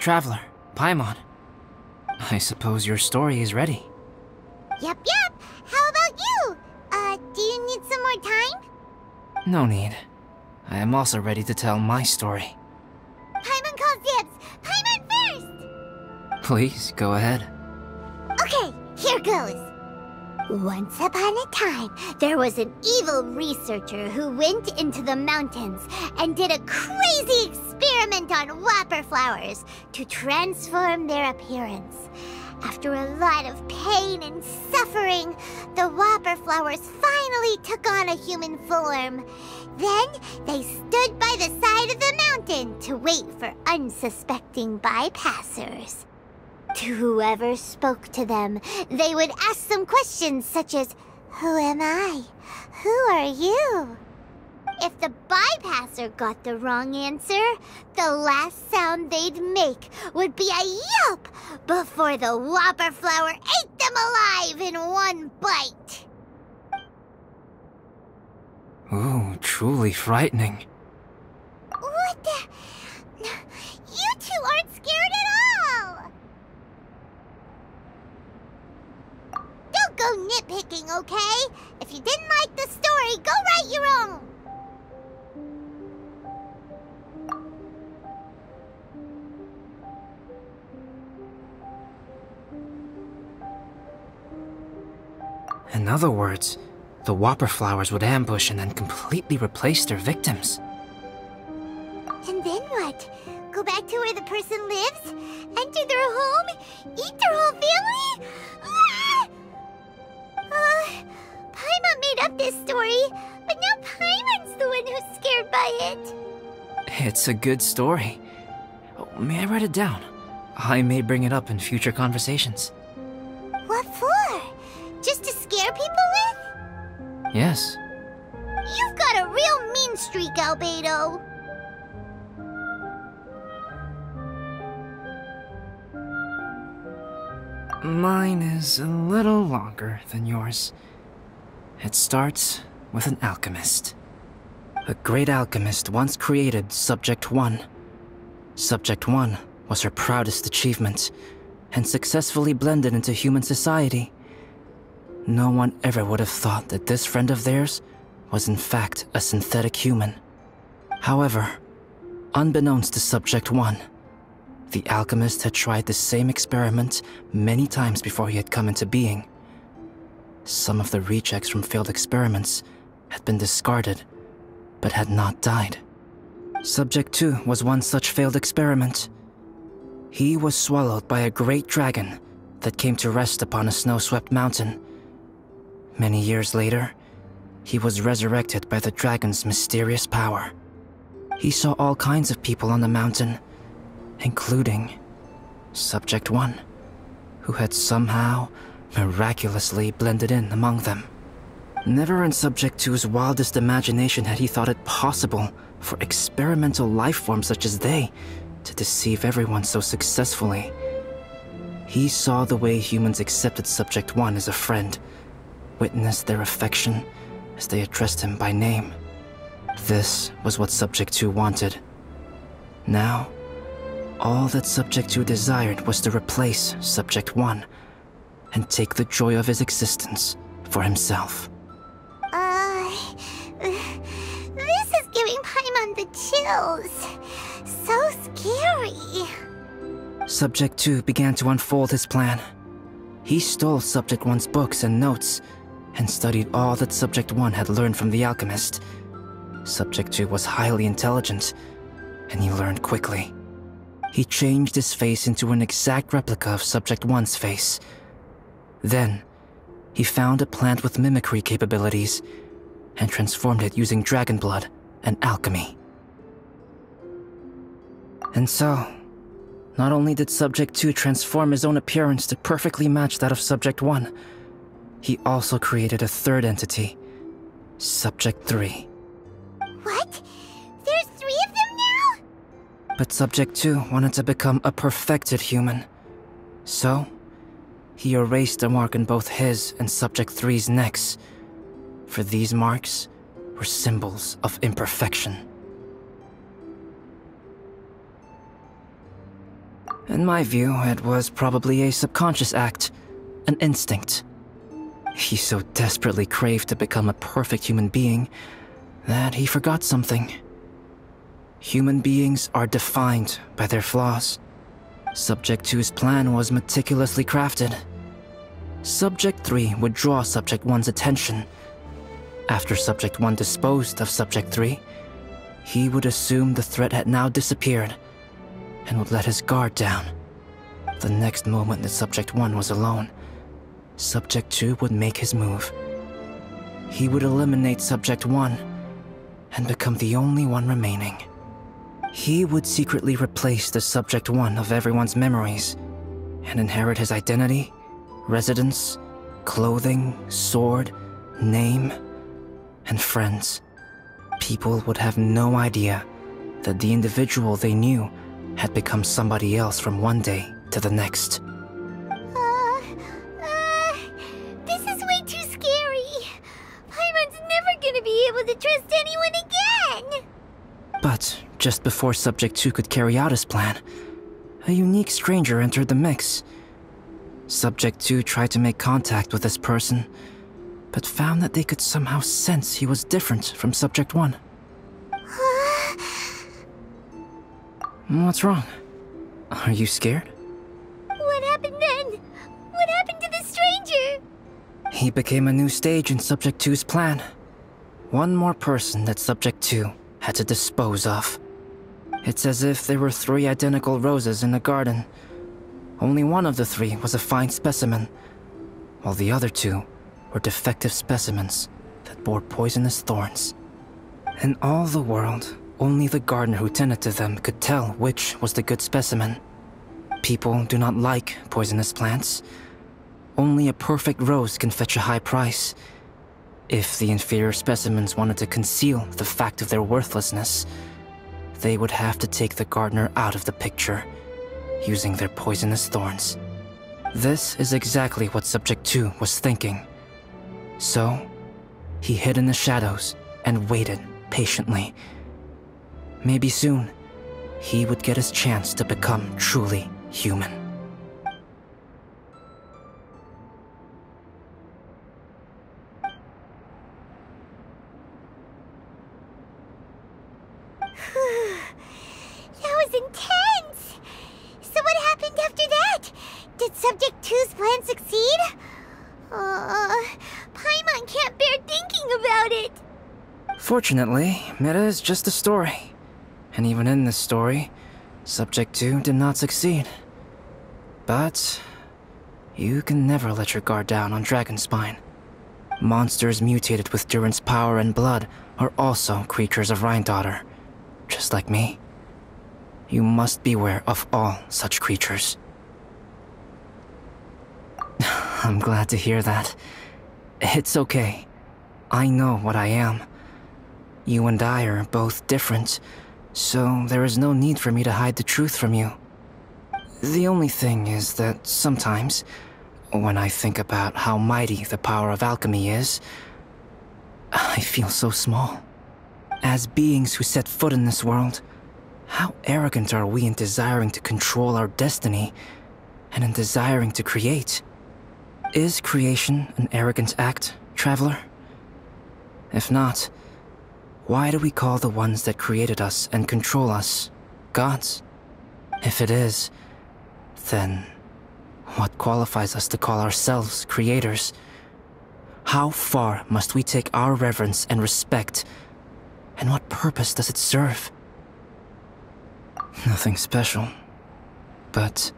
traveler, Paimon. I suppose your story is ready. Yep. How about you? Do you need some more time? No need. I am also ready to tell my story. Paimon calls dibs! Paimon first! Please, go ahead. Okay, here goes. Once upon a time, there was an evil researcher who went into the mountains and did a crazy experiment on whopper flowers to transform their appearance. After a lot of pain and suffering, the whopper flowers finally took on a human form. Then, they stood by the side of the mountain to wait for unsuspecting bypassers. To whoever spoke to them, they would ask them questions such as, "Who am I? Who are you?" If the bypasser got the wrong answer, the last sound they'd make would be a yelp before the whopper flower ate them alive in one bite. Ooh, truly frightening. What the? You two aren't scared at all! Don't go nitpicking, okay? If you didn't like the story, go write your own! In other words, the whopper flowers would ambush and then completely replace their victims. And then what? Go back to where the person lives? Enter their home? Eat their whole family? Paimon made up this story, but now Paimon's the one who's scared by it. It's a good story. Oh, may I write it down? I may bring it up in future conversations. What for? Just to scare people with? Yes. You've got a real mean streak, Albedo. Mine is a little longer than yours. It starts with an alchemist. A great alchemist once created Subject 1. Subject 1 was her proudest achievement, and successfully blended into human society. No one ever would have thought that this friend of theirs was in fact a synthetic human. However, unbeknownst to Subject 1, the alchemist had tried the same experiment many times before he had come into being. Some of the rejects from failed experiments had been discarded, but had not died. Subject 2 was one such failed experiment. He was swallowed by a great dragon that came to rest upon a snow-swept mountain. Many years later, he was resurrected by the dragon's mysterious power. He saw all kinds of people on the mountain, including Subject 1, who had somehow miraculously blended in among them. Never in Subject 2's wildest imagination had he thought it possible for experimental life forms such as they to deceive everyone so successfully. He saw the way humans accepted Subject 1 as a friend, witnessed their affection as they addressed him by name. This was what Subject 2 wanted. Now, all that Subject 2 desired was to replace Subject 1 and take the joy of his existence for himself. This is giving Paimon the chills. So scary. Subject 2 began to unfold his plan. He stole Subject 1's books and notes and studied all that Subject 1 had learned from the alchemist. Subject 2 was highly intelligent, and he learned quickly. He changed his face into an exact replica of Subject 1's face. Then, he found a plant with mimicry capabilities and transformed it using dragon blood and alchemy. And so, not only did Subject 2 transform his own appearance to perfectly match that of Subject 1, he also created a third entity, Subject 3. What? There's 3 of them now? But Subject 2 wanted to become a perfected human. So, he erased a mark on both his and Subject 3's necks, for these marks were symbols of imperfection. In my view, it was probably a subconscious act, an instinct. He so desperately craved to become a perfect human being that he forgot something. Human beings are defined by their flaws. Subject 2's plan was meticulously crafted. Subject 3 would draw Subject 1's attention. After Subject 1 disposed of Subject 3, he would assume the threat had now disappeared and would let his guard down. The next moment that Subject 1 was alone, Subject 2 would make his move. He would eliminate Subject 1 and become the only one remaining. He would secretly replace the Subject 1 of everyone's memories and inherit his identity, residence, clothing, sword, name, and friends. People would have no idea that the individual they knew had become somebody else from one day to the next. This is way too scary. Paimon's never gonna be able to trust anyone again. But just before Subject 2 could carry out his plan, a unique stranger entered the mix. Subject 2 tried to make contact with this person, but found that they could somehow sense he was different from Subject 1. What's wrong? Are you scared? What happened then? What happened to the stranger? He became a new stage in Subject 2's plan. One more person that Subject 2 had to dispose of. It's as if there were 3 identical roses in a garden. Only one of the 3 was a fine specimen, while the other 2 were defective specimens that bore poisonous thorns. In all the world, only the gardener who tended to them could tell which was the good specimen. People do not like poisonous plants. Only a perfect rose can fetch a high price. If the inferior specimens wanted to conceal the fact of their worthlessness, they would have to take the gardener out of the picture, using their poisonous thorns. This is exactly what Subject 2 was thinking. So, he hid in the shadows and waited patiently. Maybe soon, he would get his chance to become truly human. That was intense! So what happened after that? Did Subject 2's plan succeed? Paimon can't bear thinking about it. Fortunately, it is just a story. And even in this story, Subject 2 did not succeed. But you can never let your guard down on Dragonspine. Monsters mutated with Durin's power and blood are also creatures of Rhine-Daughter, just like me. You must beware of all such creatures. I'm glad to hear that. It's okay. I know what I am. You and I are both different, so there is no need for me to hide the truth from you. The only thing is that sometimes, when I think about how mighty the power of alchemy is, I feel so small. As beings who set foot in this world, how arrogant are we in desiring to control our destiny, and in desiring to create? Is creation an arrogant act, traveler? If not, why do we call the ones that created us and control us gods? If it is, then what qualifies us to call ourselves creators? How far must we take our reverence and respect, and what purpose does it serve? Nothing special, but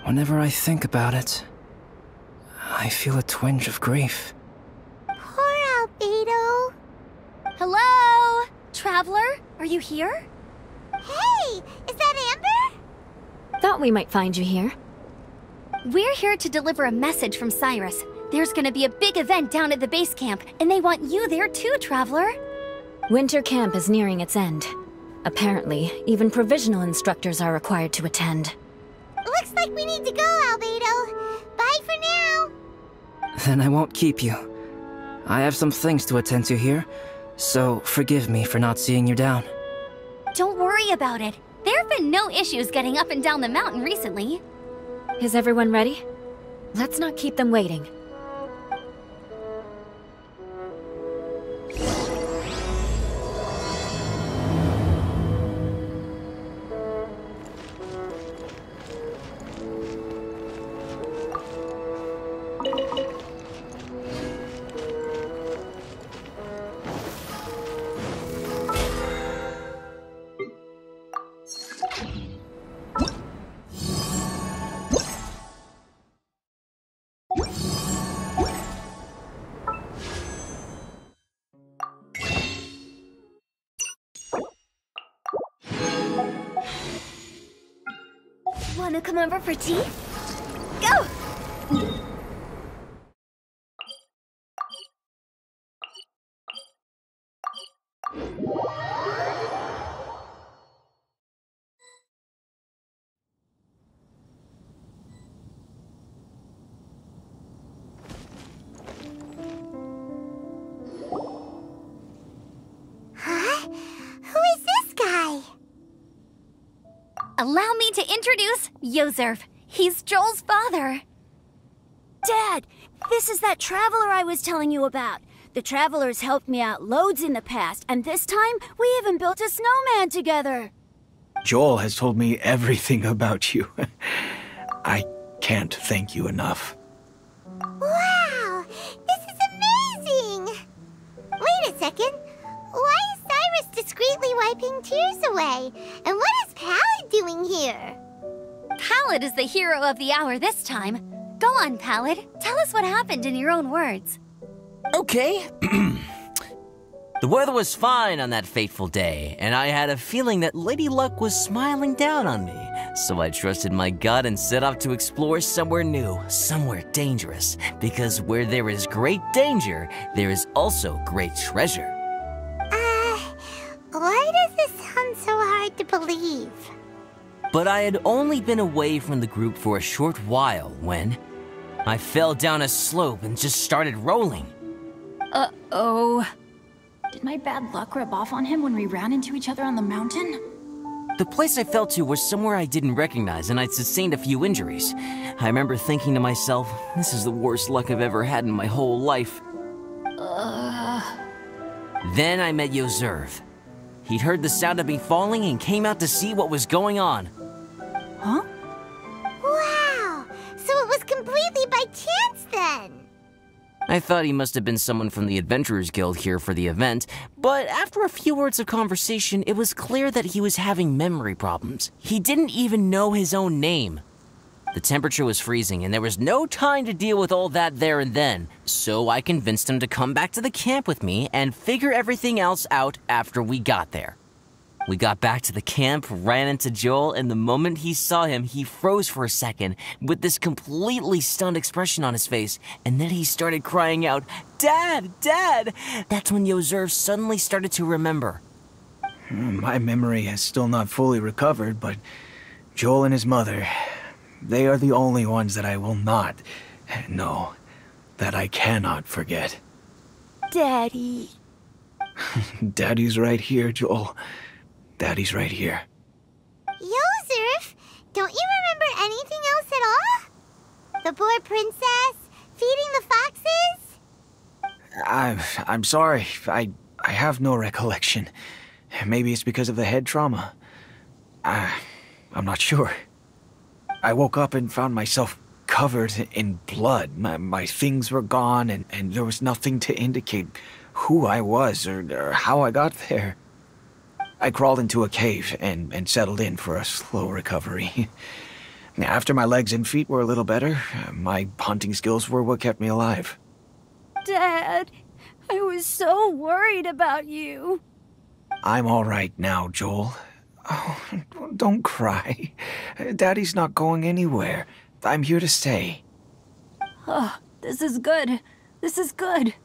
whenever I think about it, I feel a twinge of grief. Poor Albedo. Hello? Traveler, are you here? Hey, is that Amber? Thought we might find you here. We're here to deliver a message from Cyrus. There's gonna be a big event down at the base camp, and they want you there too, Traveler. Winter camp is nearing its end. Apparently, even provisional instructors are required to attend. Looks like we need to go, Albedo. Bye for now. Then I won't keep you. I have some things to attend to here, so forgive me for not seeing you down. Don't worry about it. They're have been no issues getting up and down the mountain recently. Is everyone ready? Let's not keep them waiting. Wanna come over for tea? Go! Huh? Who is this guy? Allow me to introduce Yozerv. He's Joel's father. Dad, this is that traveler I was telling you about. The traveler's helped me out loads in the past, and this time we even built a snowman together. Joel has told me everything about you. I can't thank you enough. Wow! This is amazing! Wait a second. Why is Cyrus discreetly wiping tears away? And what is Pallid doing here? Pallid is the hero of the hour this time. Go on, Pallid. Tell us what happened in your own words. Okay. The weather was fine on that fateful day, and I had a feeling that Lady Luck was smiling down on me. So I trusted my gut and set off to explore somewhere new, somewhere dangerous. Because where there is great danger, there is also great treasure. Why does this sound so hard to believe? But I had only been away from the group for a short while when I fell down a slope and just started rolling. Uh-oh. Did my bad luck rub off on him when we ran into each other on the mountain? The place I fell to was somewhere I didn't recognize, and I'd sustained a few injuries. I remember thinking to myself, this is the worst luck I've ever had in my whole life. Then I met Yozerv. He'd heard the sound of me falling and came out to see what was going on. Huh? Wow! So it was completely by chance then! I thought he must have been someone from the Adventurers Guild here for the event, but after a few words of conversation, it was clear that he was having memory problems. He didn't even know his own name. The temperature was freezing, and there was no time to deal with all that there and then, so I convinced him to come back to the camp with me and figure everything else out after we got there. We got back to the camp, ran into Joel, and the moment he saw him, he froze for a second with this completely stunned expression on his face, and then he started crying out, "Dad! Dad!" That's when Yozerv suddenly started to remember. My memory has still not fully recovered, but Joel and his mother, they are the only ones that I will not, no, that I cannot forget. Daddy. Daddy's right here, Joel. Daddy's right here. Yozerf, don't you remember anything else at all? The poor princess? Feeding the foxes? I'm sorry. I have no recollection. Maybe it's because of the head trauma. I'm not sure. I woke up and found myself covered in blood. My things were gone, and there was nothing to indicate who I was or how I got there. I crawled into a cave and settled in for a slow recovery. After my legs and feet were a little better, my hunting skills were what kept me alive. Dad, I was so worried about you. I'm all right now, Joel. Oh, don't cry. Daddy's not going anywhere. I'm here to stay. Oh, this is good. This is good.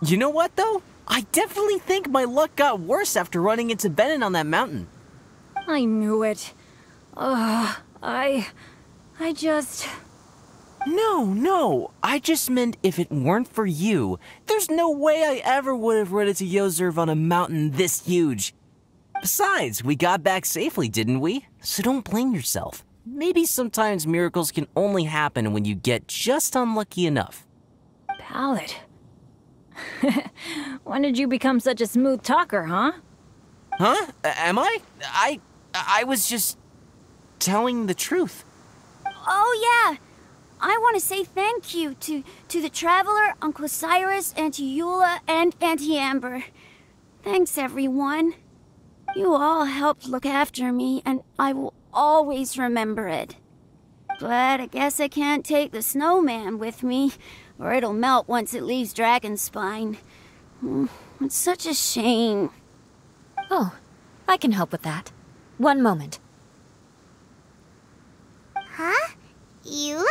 You know what, though? I definitely think my luck got worse after running into Benin on that mountain. I knew it. I just... No, I just meant if it weren't for you, there's no way I ever would have run into Yozerv on a mountain this huge. Besides, we got back safely, didn't we? So don't blame yourself. Maybe sometimes miracles can only happen when you get just unlucky enough. Ballad. When did you become such a smooth talker, huh? Huh? Am I? I was just telling the truth. Oh, yeah. I want to say thank you to the Traveler, Uncle Cyrus, Auntie Eula, and Auntie Amber. Thanks, everyone. You all helped look after me, and I will always remember it. But I guess I can't take the snowman with me, or it'll melt once it leaves Dragonspine. It's such a shame. Oh, I can help with that. One moment. Huh? Eula?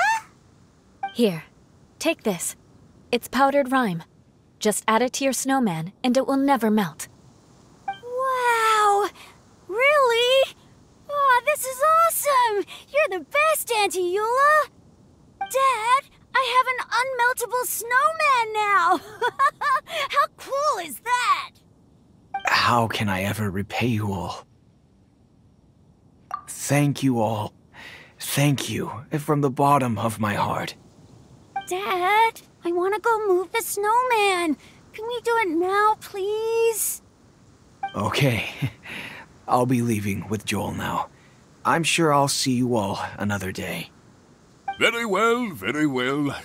Here, take this. It's powdered rime. Just add it to your snowman, and it will never melt. Wow! Really? Oh, this is awesome! You're the best, Auntie Eula! Dad, I have an unmeltable snowman now! How cool is that? How can I ever repay you all? Thank you all. Thank you from the bottom of my heart. Dad, I want to go move the snowman. Can we do it now, please? Okay. I'll be leaving with Joel now. I'm sure I'll see you all another day. Very well, very well.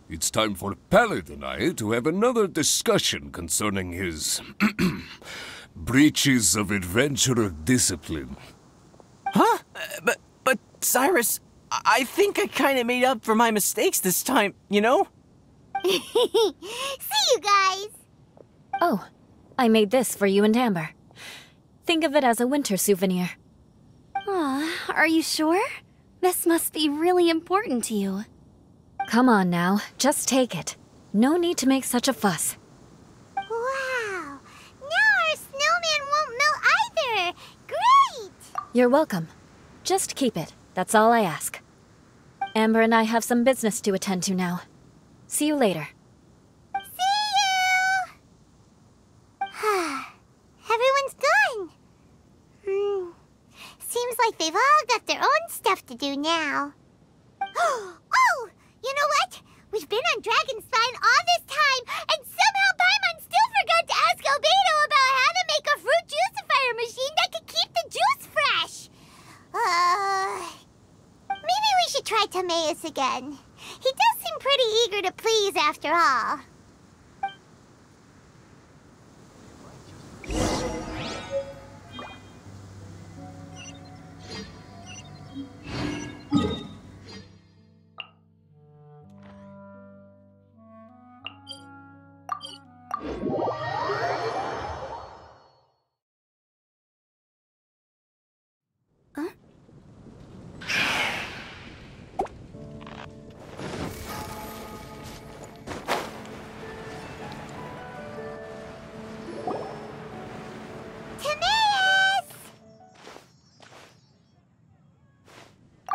It's time for Pallid and I to have another discussion concerning his breaches of adventurer discipline. Huh? But Cyrus, I think I kind of made up for my mistakes this time, you know? See you guys! Oh, I made this for you and Amber. Think of it as a winter souvenir. Aw, are you sure? This must be really important to you. Come on now, just take it. No need to make such a fuss. Wow! Now our snowman won't melt either! Great! You're welcome. Just keep it. That's all I ask. Amber and I have some business to attend to now. See you later. See you! Everyone's gone. Seems like they've all got their own stuff to do now. Oh! You know what? We've been on Dragonspine all this time, and somehow Paimon still forgot to ask Albedo about how to make a fruit juicifier machine that could keep the juice fresh. Maybe we should try Timaeus again. He does seem pretty eager to please after all.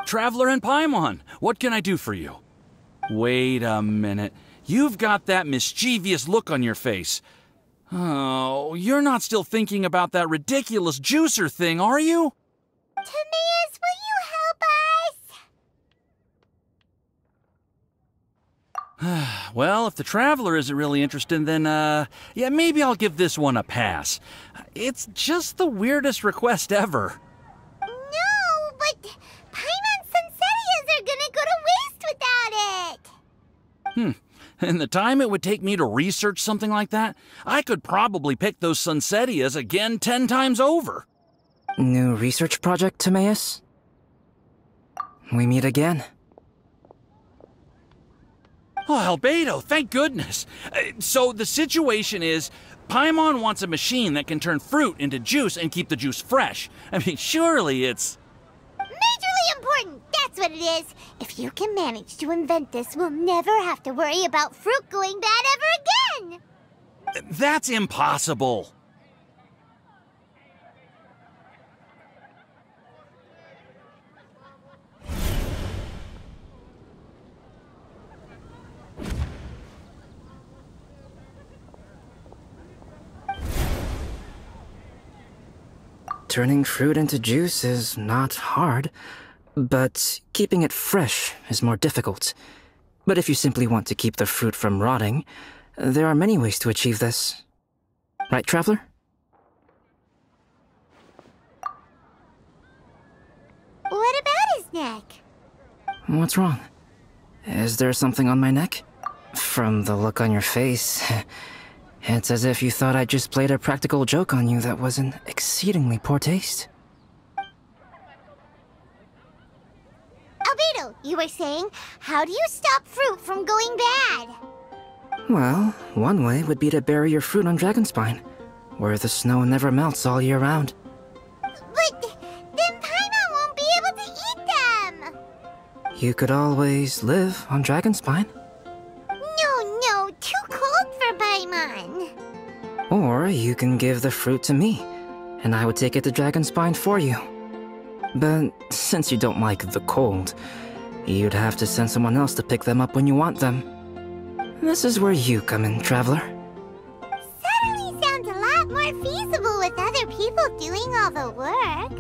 Traveler and Paimon, what can I do for you? Wait a minute. You've got that mischievous look on your face. Oh, you're not still thinking about that ridiculous juicer thing, are you? Timaeus, will you help us? Well, if the Traveler isn't really interested, then, yeah, maybe I'll give this one a pass. It's just the weirdest request ever. No, but Paimon's Sunsetias are gonna go to waste without it! In the time it would take me to research something like that, I could probably pick those Sunsetias again 10 times over. New research project, Timaeus? We meet again. Oh, Albedo, thank goodness. So the situation is, Paimon wants a machine that can turn fruit into juice and keep the juice fresh. I mean, surely it's... Majorly important, that's what it is. If you can manage to invent this, we'll never have to worry about fruit going bad ever again! That's impossible. Turning fruit into juice is not hard, but keeping it fresh is more difficult. But if you simply want to keep the fruit from rotting, there are many ways to achieve this. Right, Traveler? What about his neck? What's wrong? Is there something on my neck? From the look on your face, it's as if you thought I just played a practical joke on you that was in exceedingly poor taste. Albedo, you were saying, how do you stop fruit from going bad? Well, one way would be to bury your fruit on Dragonspine, where the snow never melts all year round. But then Paimon won't be able to eat them! You could always live on Dragonspine. No, too cold for Paimon. Or you can give the fruit to me, and I would take it to Dragonspine for you. But since you don't like the cold, you'd have to send someone else to pick them up when you want them. This is where you come in, Traveler. Suddenly sounds a lot more feasible with other people doing all the work.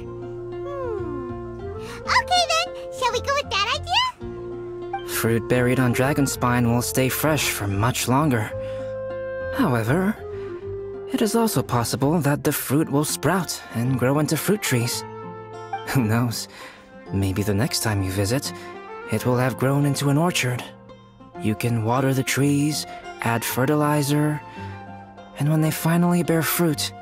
Okay then, shall we go with that idea? Fruit buried on Dragonspine will stay fresh for much longer. However, it is also possible that the fruit will sprout and grow into fruit trees. Who knows? Maybe the next time you visit, it will have grown into an orchard. You can water the trees, add fertilizer, and when they finally bear fruit,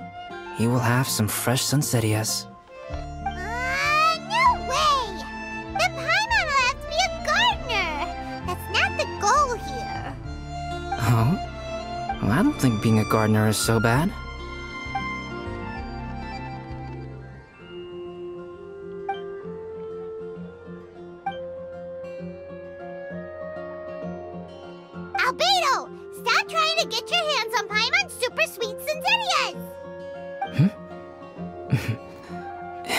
you will have some fresh sunsettias. No way! Then Paimon will have to be a gardener! That's not the goal here. Oh? Well, I don't think being a gardener is so bad. Albedo! Stop trying to get your hands on Paimon's super sweet Sunsettias!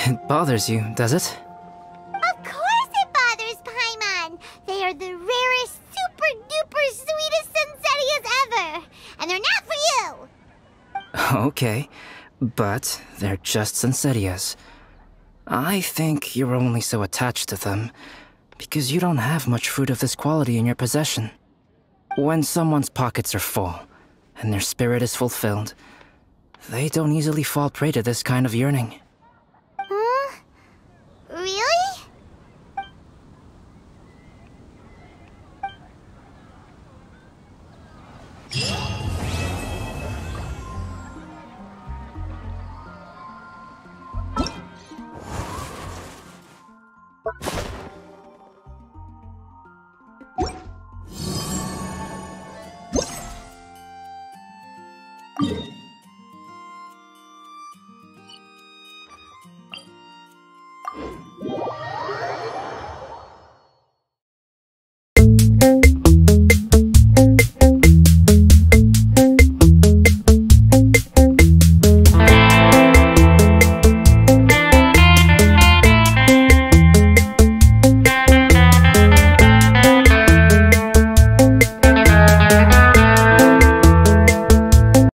It bothers you, does it? Of course it bothers Paimon! They are the rarest, super-duper sweetest Sunsettias ever! And they're not for you! Okay, but they're just Sunsettias. I think you're only so attached to them because you don't have much fruit of this quality in your possession. When someone's pockets are full, and their spirit is fulfilled, they don't easily fall prey to this kind of yearning.